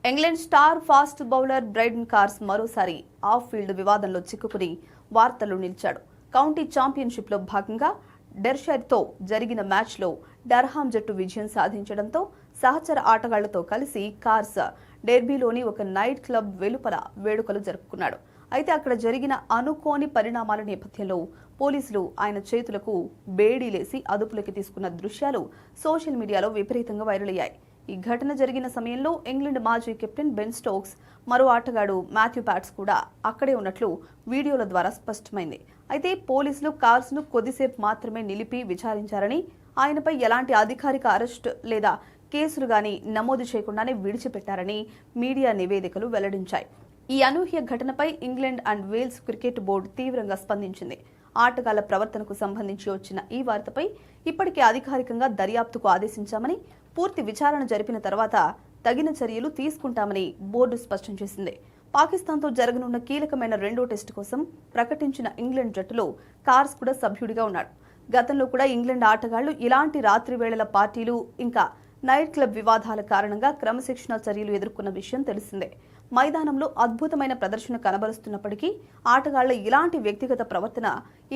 England star fast bowler Brydon cars మరోసారి of field వివాదంలో చిక్కుకుని వార్తల్లో నిలిచాడు. కౌంటీ ఛాంపియన్షిప్లో భాగంగా డెర్షైర్తో జరిగిన మ్యాచ్లో డర్హామ్ జట్టు విజయం సాధించడంతో సహచర ఆటగాళ్లతో కలిసి కార్స్ డెర్బీలోని ఒక నైట్ క్లబ్ వెలుపల వేడుకలు జరుపుకున్నాడు. అయితే అక్కడ జరిగిన అనుకోని పరిణామాల నేపథ్యంలో పోలీసులు ఆయన చేతులకు బేడీలేసి అదుపులోకి తీసుకున్న దృశ్యాలు సోషల్ మీడియాలో విపరీతంగా వైరల్ అయ్యాయి. ఈ ఘటన జరిగిన సమయంలో ఇంగ్లాండ్ మాజీ కెప్టెన్ బెన్ స్టోక్స్, మరో ఆటగాడు మాథ్యూ ప్యాట్స్ కూడా అక్కడే ఉన్నట్లు వీడియోల ద్వారా స్పష్టమైంది. అయితే పోలీసులు కార్స్ను కొద్దిసేపు మాత్రమే నిలిపి విచారించారని, ఆయనపై ఎలాంటి అధికారిక అరెస్ట్ లేదా కేసులు గానీ నమోదు చేయకుండానే విడిచిపెట్టారని మీడియా నివేదికలు వెల్లడించాయి. ఈ అనూహ్య ఘటనపై England and Wales cricket board తీవ్రంగా స్పందించింది. ఆటగాళ్ల ప్రవర్తనకు సంబంధించి వచ్చిన ఈ వార్తపై ఇప్పటికే అధికారికంగా దర్యాప్తుకు ఆదేశించామని, పూర్తి విచారణ జరిపిన తర్వాత తగిన చర్యలు తీసుకుంటామని బోర్డు స్పష్టం చేసింది. పాకిస్తాన్తో జరగనున్న కీలకమైన రెండో టెస్టు కోసం ప్రకటించిన ఇంగ్లాండ్ జట్టులో కార్స్ కూడా సభ్యుడిగా ఉన్నాడు. గతంలో కూడా ఇంగ్లాండ్ ఆటగాళ్లు ఇలాంటి రాత్రి వేళల పార్టీలు, ఇంకా నైట్ క్లబ్ వివాదాల కారణంగా క్రమశిక్షణ చర్యలు ఎదుర్కొన్న విషయం తెలిసిందే. మైదానంలో అద్భుతమైన ప్రదర్శన కనబరుస్తున్నప్పటికీ ఆటగాళ్ల ఇలాంటి వ్యక్తిగత ప్రవర్తన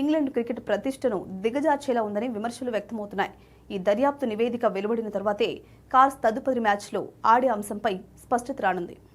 ఇంగ్లాండ్ క్రికెట్ ప్రతిష్టను దిగజార్చేలా ఉందని విమర్శలు వ్యక్తమవుతున్నాయి. ఈ దర్యాప్తు నివేదిక వెలువడిన తర్వాతే కార్స్ తదుపరి మ్యాచ్లో ఆడే అంశంపై స్పష్టత రానుంది.